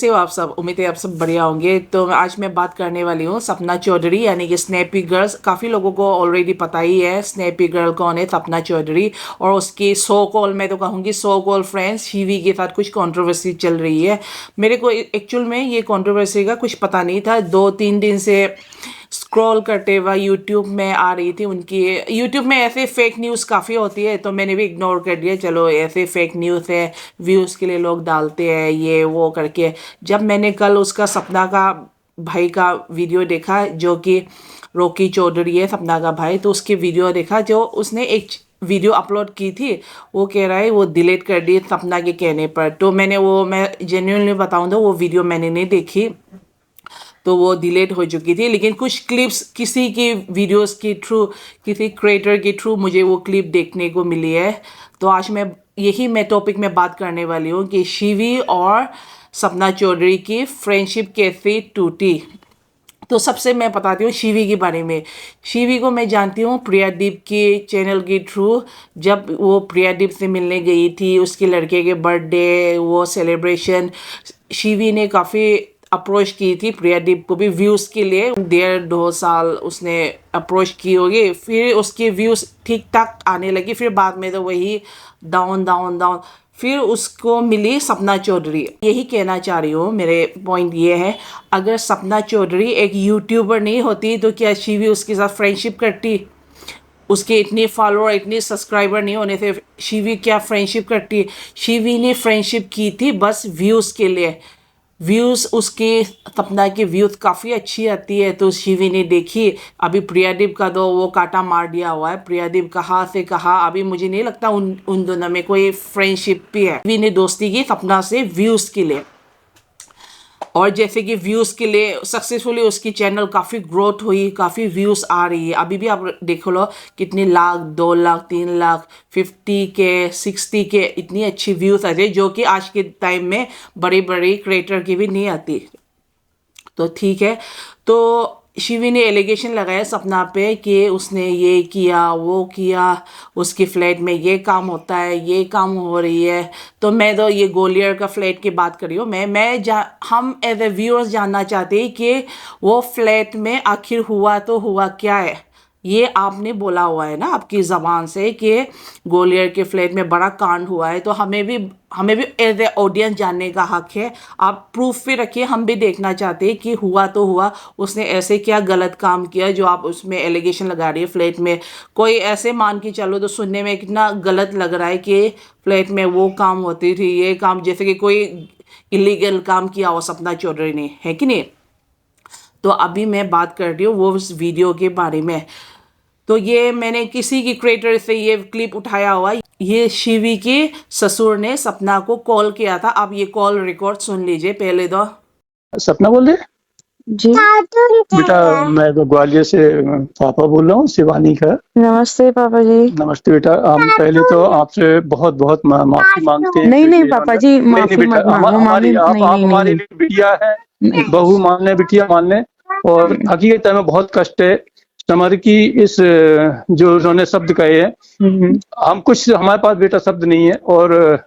कैसे हो आप सब? उम्मीद है आप सब बढ़िया होंगे। तो आज मैं बात करने वाली हूँ सपना चौधरी यानी कि स्नैपी गर्ल्स। काफ़ी लोगों को ऑलरेडी पता ही है स्नैपी गर्ल कौन है, सपना चौधरी। और उसकी सो कॉल, मैं तो कहूँगी सो कॉल फ्रेंड्स शिवी के साथ कुछ कंट्रोवर्सी चल रही है। मेरे को एक्चुअल में ये कंट्रोवर्सी का कुछ पता नहीं था। 2-3 दिन से स्क्रॉल करते हुए यूट्यूब में आ रही थी उनकी। यूट्यूब में ऐसे फेक न्यूज़ काफ़ी होती है तो मैंने भी इग्नोर कर दिया, चलो ऐसे फेक न्यूज़ है, व्यूज़ के लिए लोग डालते हैं ये वो करके। जब मैंने कल उसका सपना का भाई का वीडियो देखा, जो कि रॉकी चौधरी है सपना का भाई, तो उसकी वीडियो देखा जो उसने एक वीडियो अपलोड की थी, वो कह रहा है वो डिलीट कर दी सपना के कहने पर। तो मैं जेन्युइनली बताऊँ तो वो वीडियो मैंने नहीं देखी, तो वो डिलीट हो चुकी थी। लेकिन कुछ क्लिप्स किसी की वीडियोस के थ्रू, किसी क्रिएटर के थ्रू मुझे वो क्लिप देखने को मिली है। तो आज मैं टॉपिक में बात करने वाली हूँ कि शिवी और सपना चौधरी की फ्रेंडशिप कैसे टूटी। तो सबसे मैं बताती हूँ शिवी के बारे में। शिवी को मैं जानती हूँ प्रियादीप के चैनल के थ्रू। जब वो प्रियादीप से मिलने गई थी, उसके लड़के के बर्थडे वो सेलिब्रेशन, शिवी ने काफ़ी अप्रोच की थी प्रियादीप को भी व्यूज़ के लिए। 1.5-2 साल उसने अप्रोच की होगी, फिर उसके व्यूज़ ठीक ठाक आने लगी। फिर बाद में तो वही डाउन डाउन डाउन। फिर उसको मिली सपना चौधरी। यही कहना चाह रही हूँ, मेरे पॉइंट ये है, अगर सपना चौधरी एक यूट्यूबर नहीं होती तो क्या शिवी उसके साथ फ्रेंडशिप करती? उसके इतने फॉलोअर, इतने सब्सक्राइबर नहीं होने से शिवी क्या फ्रेंडशिप करती? शिवी ने फ्रेंडशिप की थी बस व्यूज़ के लिए। व्यूज़, उसके सपना की व्यूज़ काफ़ी अच्छी आती है तो शिवी ने देखी। अभी प्रियादीप का तो वो काटा मार दिया हुआ है। प्रियादीप कहाँ से कहाँ, अभी मुझे नहीं लगता उन दोनों में कोई फ्रेंडशिप भी है। शिवी ने दोस्ती की सपना से व्यूज़ के लिए, और जैसे कि व्यूज़ के लिए सक्सेसफुली उसकी चैनल काफ़ी ग्रोथ हुई, काफ़ी व्यूज़ आ रही है। अभी भी आप देख लो कितने लाख, 2 लाख, 3 लाख, 50K, 60K, इतनी अच्छी व्यूज़ आती है जो कि आज के टाइम में बड़े बड़े क्रिएटर की भी नहीं आती। तो ठीक है, तो शिवी ने एलिगेशन लगाया सपना पे कि उसने ये किया वो किया, उसकी फ्लैट में ये काम होता है, ये काम हो रही है। तो मैं तो ये गोलियर का फ्लैट की बात कर रही हूँ। हम एज ए व्यूअर्स जानना चाहते हैं कि वो फ्लैट में आखिर हुआ तो हुआ क्या है। ये आपने बोला हुआ है ना आपकी ज़बान से कि गोलियर के फ्लैट में बड़ा कांड हुआ है, तो हमें भी एज ए ऑडियंस जानने का हक है। आप प्रूफ भी रखिए, हम भी देखना चाहते हैं कि हुआ तो हुआ, उसने ऐसे क्या गलत काम किया जो आप उसमें एलिगेशन लगा रही है फ्लैट में। कोई ऐसे मान के चलो तो सुनने में कितना गलत लग रहा है कि फ्लैट में वो काम होती थी, ये काम, जैसे कि कोई इलीगल काम किया हो सपना चौधरी ने, है कि नहीं। तो अभी मैं बात कर रही हूँ वो उस वीडियो के बारे में। तो ये मैंने किसी की क्रिएटर से ये क्लिप उठाया हुआ। ये शिवी के ससुर ने सपना को कॉल किया था। आप ये कॉल रिकॉर्ड सुन लीजिए पहले तो। सपना बोल रहे? जी बेटा मैं तो ग्वालियर से पापा बोल रहा हूँ, शिवानी का। नमस्ते पापा जी। नमस्ते बेटा। हम पहले तो आपसे बहुत बहुत माफी मांगते हैं। नहीं पापा जी, माफी बेटा, मत मांगो। हमारी आप नहीं हमारी बिटिया है, बहू मान ले, बिटिया मान ले। और हकीकत में बहुत कष्ट है हमारे की इस जो उन्होंने शब्द कहे हैं। हम कुछ, हमारे पास बेटा शब्द नहीं है। और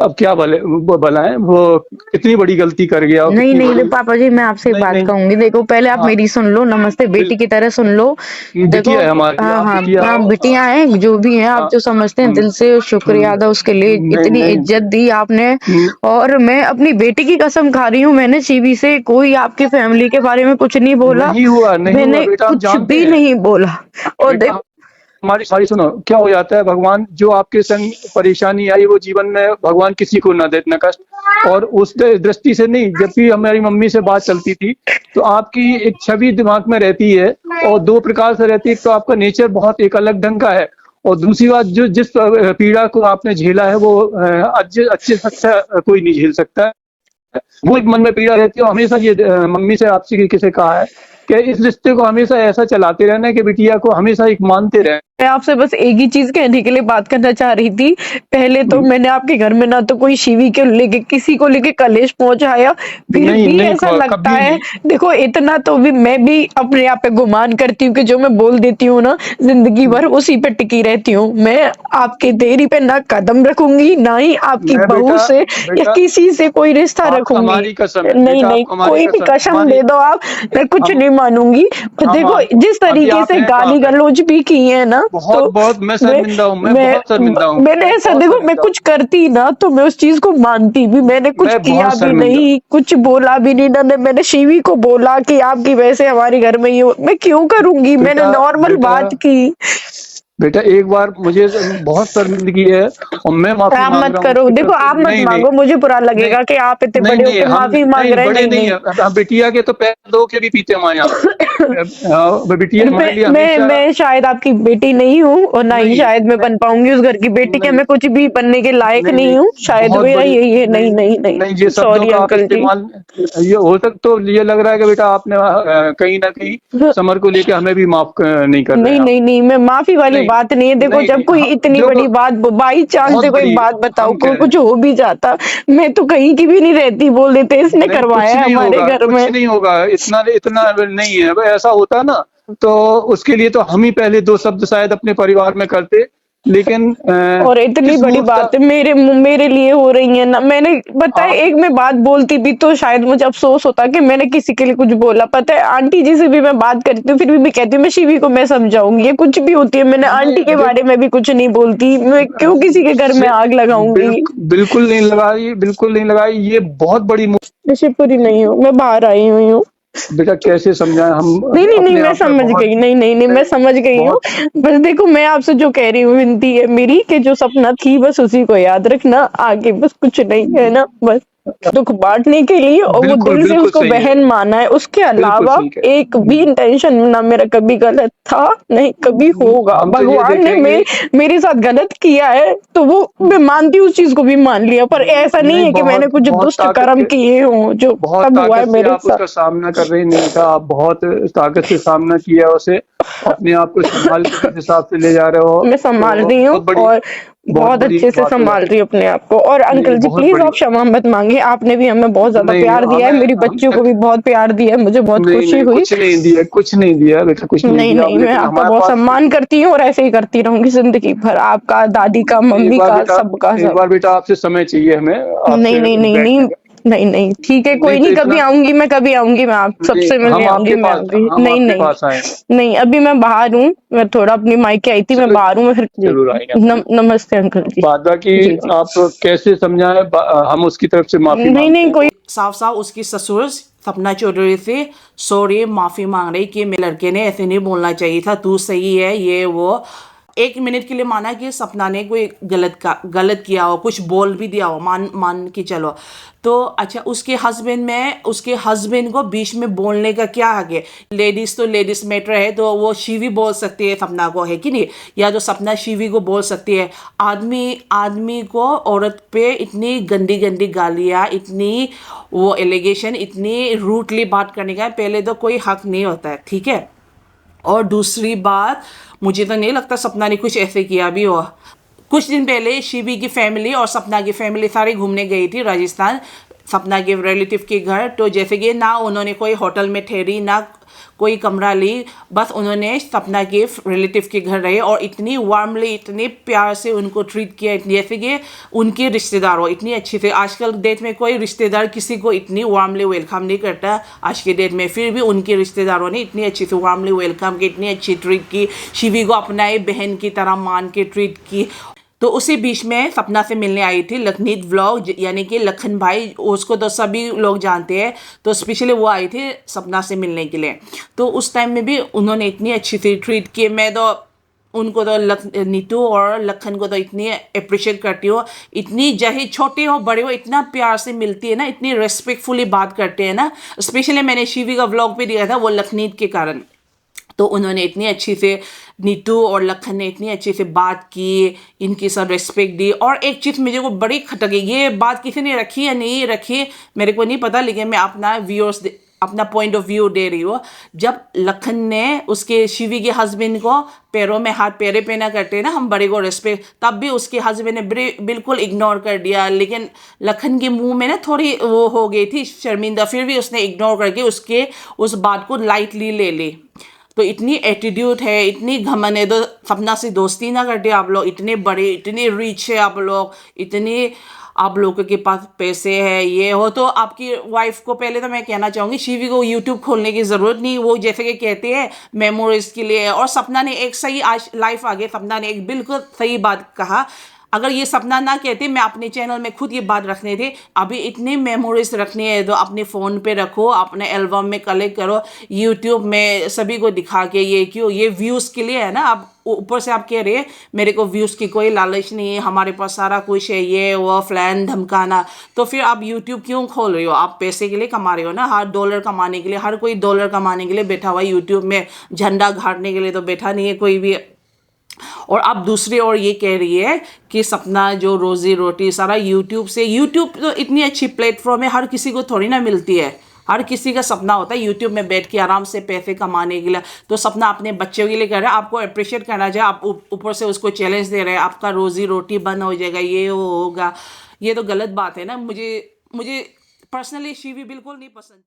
अब क्या बनाएं, वो कितनी बड़ी गलती कर गया। नहीं पापा जी, मैं आपसे एक बात कहूंगी। देखो पहले आप मेरी सुन लो, नमस्ते बेटी की तरह सुन लो। देखो हाँ, बिटिया हैं जो भी हैं, आप जो समझते हैं दिल से शुक्रिया अदा उसके लिए, इतनी इज्जत दी आपने। और मैं अपनी बेटी की कसम खा रही हूँ, मैंने शिवी से कोई आपकी फैमिली के बारे में कुछ नहीं बोला, मैंने कुछ भी नहीं बोला। और देखो हमारी सुनो, क्या हो जाता है, भगवान जो आपके संग परेशानी आई वो जीवन में भगवान किसी को ना दे इतना कष्ट। और उस दृष्टि से नहीं, जब भी हमारी मम्मी से बात चलती थी तो आपकी एक छवि दिमाग में रहती है, और 2 प्रकार से रहती है। तो आपका नेचर बहुत एक अलग ढंग का है, और दूसरी बात जो जिस पीड़ा को आपने झेला है वो अच्छे से अच्छा कोई नहीं झेल सकता है। वो एक मन में पीड़ा रहती है। हमेशा ये मम्मी से आपसे किसी कहा है कि इस रिश्ते को हमेशा ऐसा चलाते रहना कि बिटिया को हमेशा एक मानते रहे। मैं आपसे बस एक ही चीज कहने के लिए बात करना चाह रही थी। पहले तो मैंने आपके घर में ना तो कोई शिवी के लेके किसी को लेके कलेश पहुंचाया, फिर नहीं भी नहीं ऐसा लगता कभी है। नहीं। देखो इतना तो भी मैं भी अपने आप पे गुमान करती हूँ कि जो मैं बोल देती हूँ ना, जिंदगी भर उसी पे टिकी रहती हूँ। मैं आपके देरी पे ना कदम रखूंगी, ना ही आपकी मैं बहू बेटा से या बेटा किसी से कोई रिश्ता आप रखूंगी। हमारी कसम है नहीं बेटा, आप नहीं, हमारी कोई भी कसम कसम हमारी। दे दो आप, मैं कुछ हम नहीं मानूंगी। और हम देखो जिस अभी तरीके आप से हैं कहाँ गाली पे? गलौज भी की है ना, बहुत तो बहुत मैं मैं शर्मिंदा हूँ, मैं मैं बहुत शर्मिंदा हूँ, मैंने मैं ऐसा, बहुत देखो मैं शर्मिंदा हूँ। कुछ करती ना तो मैं उस चीज को मानती भी, मैंने कुछ मैं किया बहुत भी शर्मिंदा हूँ। नहीं, कुछ बोला भी नहीं ना, मैंने शिवी को बोला कि आपकी वजह से हमारे घर में ये मैं क्यों करूंगी, मैंने बेटा नॉर्मल बेटा बात की। बेटा एक बार मुझे बहुत शर्मिंदगी है और मैं माफी आप मांग मत रहा हूँ करो, उसकी देखो तरफ से। आप मत नहीं नहीं मांगो, मुझे बुरा नहीं लगेगा कि आप इतने नहीं बड़े नहीं होकर हम माफी मांग नहीं रहे हैं। बड़े नहीं नहीं नहीं। है, हम बिटिया के तो पैर धो के भी पीते हमारे यहाँ पे। बिटिया हमारे लिए मैं हमेशा। मैं शायद आपकी बेटी नहीं हूँ और ना ही नहीं शायद मैं मैं बन पाऊंगी उस घर की बेटी के, नहीं मैं कुछ भी बनने के लायक नहीं नहीं नहीं हूँ, शायद बहुत मेरा बड़ी। यही है। नहीं नहीं नहीं नहीं, नहीं ये शब्दों सॉरी का आप अंकल जी। इस्तेमाल, ये हो सकता तो ये लग रहा है कि बेटा आपने कहीं ना कहीं समर को लेके हमें भी माफ नहीं कर रहे नहीं हैं आप। नहीं नहीं, मैं माफी वाली नहीं बात नहीं है। देखो नहीं जब नहीं कोई इतनी जो बड़ी बात, बाई चांस बहुत से कोई बड़ी बात बताओ, हम कह कोई रहे कुछ हैं। हो भी जाता, मैं तो कहीं की भी नहीं रहती, बोल देते इसने नहीं कुछ करवाया है नहीं हमारे होगा, घर कुछ में। नहीं होगा, इतना इतना नहीं है। अगर ऐसा होता ना तो उसके लिए तो हम ही पहले दो शब्द शायद अपने परिवार में करते, लेकिन और इतनी किस बड़ी मूर्खता। बात मेरे लिए हो रही है ना, मैंने पता है, आप एक मैं बात बोलती भी तो शायद मुझे अफसोस होता कि मैंने किसी के लिए कुछ बोला। पता है आंटी जी से भी मैं बात करती हूँ, फिर भी मैं कहती हूँ मैं शिवी को मैं समझाऊंगी, ये कुछ भी होती है, मैंने आंटी के नहीं बारे देखो में भी कुछ नहीं बोलती, मैं क्यों किसी के घर में से आग लगाऊंगी। बिल्कुल नहीं लगाई, बिल्कुल नहीं लगाई, ये बहुत बड़ी मैं शिवपुरी नहीं हूँ, मैं बाहर आई हुई हूँ। बेटा कैसे समझाएं हम नहीं नहीं नहीं, अपने मैं आप में समझ बहुत। गई, नहीं नहीं नहीं, मैं नहीं समझ गई हूँ। बहुत। बस देखो मैं आपसे जो कह रही हूँ, विनती है मेरी कि जो सपना थी बस उसी को याद रखना, आगे बस कुछ नहीं है ना, बस दुख बांटने के लिए, और वो बिल्कुल दिल से बिल्कुल उसको सही है, बहन माना है, उसके बिल्कुल अलावा सही है। एक भी इंटेंशन ना मेरा कभी गलत था, नहीं कभी होगा। हम तो ये भगवान ने देखेंगे। मेरे साथ गलत किया है तो वो मैं मानती हूँ, उस चीज को भी मान लिया, पर ऐसा नहीं नहीं है कि मैंने बहुत कुछ बहुत दुष्ट ताकत कर्म के, किए हों जो बहुत तब हुआ है ताकत से मेरे आप साथ। उसका सामना कर रहे हैं नीता, आप बहुत ताकत से सामना किया उसे, अपने आप को संभाल के जिस हिसाब से ले जा रहे हो, मैं संभाल तो रही हूँ और बहुत बहुत बड़ी अच्छे से बात हो संभाल जाती रही हूँ अपने आप को। और है। नहीं अंकल जी बहुत प्लीज बड़ी आप बात। क्षमा मत मांगिए, आपने भी हमें बहुत ज्यादा नहीं प्यार दिया है, हमें मेरी हम बच्चियों को भी बहुत प्यार दिया है, मुझे बहुत नहीं खुशी नहीं हुई। कुछ नहीं दिया, कुछ नहीं दिया बेटा, कुछ नहीं नहीं दिया, नहीं, मैं लेकिन आपका हमारे बहुत पास सम्मान करती हूँ और ऐसे ही करती रहूंगी जिंदगी भर, आपका, दादी का, एक मम्मी बार का, बेटा, सबका एक सब। बार बेटा आपसे समय चाहिए हमें, नहीं आपसे नहीं नहीं नहीं, बैठने का। नहीं नहीं ठीक है, नहीं कोई तो नहीं, कभी इतना आऊंगी मैं, कभी आऊंगी मैं, आप नहीं, सबसे मिलने हम आऊंगी आपके मैं पास अभी। हम नहीं आपके नहीं पास आएंगे। नहीं, अभी मैं बाहर हूँ, मैं थोड़ा अपनी मायके आई थी, मैं चलो बाहर हूँ, मैं फिर जी। जरूर आएंगे हम। नमस्ते अंकल जी। बाद बाकी जी जी। आप कैसे समझाएं, हम उसकी तरफ से माफी नहीं मांगते नहीं हैं। कोई साफ साफ उसकी ससुर सपना चौधरी से सॉरी माफी मांग रही कि मेरे लड़के ने ऐसे नहीं बोलना चाहिए था, तू सही है ये वो। एक मिनट के लिए माना कि सपना ने कोई गलत किया हो, कुछ बोल भी दिया हो, मान मान के चलो, तो अच्छा उसके हस्बैंड को बीच में बोलने का क्या हक है? लेडीज तो लेडीज मैटर है, तो वो शिवी बोल सकती है सपना को, है कि नहीं? या जो सपना शिवी को बोल सकती है। आदमी आदमी को औरत पे इतनी गंदी गंदी गालियाँ, इतनी वो एलिगेशन, इतनी रूटली बात करने का पहले तो कोई हक नहीं होता है, ठीक है? और दूसरी बात, मुझे तो नहीं लगता सपना ने कुछ ऐसे किया भी हो। कुछ दिन पहले शिवी की फैमिली और सपना की फैमिली सारी घूमने गई थी राजस्थान, सपना के रिलेटिव के घर। तो जैसे कि ना उन्होंने कोई होटल में ठहरी, ना कोई कमरा ली, बस उन्होंने सपना के रिलेटिव के घर रहे और इतनी वार्मली, इतने प्यार से उनको ट्रीट किया, जैसे कि उनके रिश्तेदार हो, इतनी अच्छी से। आजकल डेट में कोई रिश्तेदार किसी को इतनी वार्मली वेलकम नहीं करता आज के डेट में, फिर भी उनके रिश्तेदारों ने इतनी अच्छी से वार्मली वेलकम की, इतनी अच्छी ट्रीट की, शिवी को अपना बहन की तरह मान के ट्रीट की। तो उसी बीच में सपना से मिलने आई थी लखनीत व्लॉग, यानी कि लखन भाई, उसको तो सभी लोग जानते हैं, तो स्पेशली वो आई थी सपना से मिलने के लिए। तो उस टाइम में भी उन्होंने इतनी अच्छी सी ट्रीट की, मैं तो उनको तो नीतू और लखन को तो इतनी अप्रिशिएट करती हूँ, इतनी चाहे छोटे हो बड़े हो इतना प्यार से मिलती है ना, इतनी रेस्पेक्टफुली बात करते हैं ना। स्पेशली मैंने शिवी का व्लॉग पे दिया था वो लखनीत के कारण, तो उन्होंने इतनी अच्छी से, नीतू और लखन ने इतनी अच्छे से बात की, इनकी सब रिस्पेक्ट दी। और एक चीज़ मुझे को बड़ी खटकी, ये बात किसी ने रखी या नहीं रखी मेरे को नहीं पता, लेकिन मैं अपना अपना पॉइंट ऑफ व्यू दे रही हूँ। जब लखन ने उसके शिवी के हस्बैंड को पैरों में हाथ पैरे पे ना करते ना हम बड़े को रिस्पेक्ट, तब भी उसके हस्बैंड ने बिल्कुल इग्नोर कर दिया। लेकिन लखन के मुंह में ना थोड़ी वो हो गई थी शर्मिंदा, फिर भी उसने इग्नोर करके उसके उस बात को लाइटली ले ली। तो इतनी एटीट्यूड है, इतनी घमंड है, तो सपना से दोस्ती ना करते आप लोग। इतने बड़े, इतने रिच है आप लोग, इतने आप लोगों के पास पैसे है, ये हो। तो आपकी वाइफ को पहले तो मैं कहना चाहूँगी शिवी को यूट्यूब खोलने की ज़रूरत नहीं। वो जैसे कि कहते हैं मेमोरीज के लिए। और सपना ने एक सही आज लाइफ आगे, सपना ने एक बिल्कुल सही बात कहा। अगर ये सपना ना कहते मैं अपने चैनल में खुद ये बात रखने थे। अभी इतनी मेमोरीज रखनी है तो अपने फ़ोन पे रखो, अपने एल्बम में कलेक्ट करो, यूट्यूब में सभी को दिखा के। ये क्यों, ये व्यूज़ के लिए है ना। आप ऊपर से आप कह रहे हैं मेरे को व्यूज़ की कोई लालच नहीं है, हमारे पास सारा कुछ है, ये वो फलान धमकाना। तो फिर आप यूट्यूब क्यों खोल रहे हो? आप पैसे के लिए कमा रहे हो ना, हर डॉलर कमाने के लिए। हर कोई डॉलर कमाने के लिए बैठा हुआ है यूट्यूब में, झंडा गाड़ने के लिए तो बैठा नहीं है कोई भी। और आप दूसरी ओर ये कह रही है कि सपना जो रोजी रोटी सारा यूट्यूब से। यूट्यूब तो इतनी अच्छी प्लेटफॉर्म है, हर किसी को थोड़ी ना मिलती है। हर किसी का सपना होता है यूट्यूब में बैठ के आराम से पैसे कमाने के लिए। तो सपना अपने बच्चों के लिए कर रहा है, आपको अप्रिशिएट करना चाहिए। आप ऊपर से उसको चैलेंज दे रहे हैं, आपका रोजी रोटी बंद हो जाएगा, ये वो होगा। ये तो गलत बात है ना। मुझे पर्सनली शिवी बिल्कुल नहीं पसंद।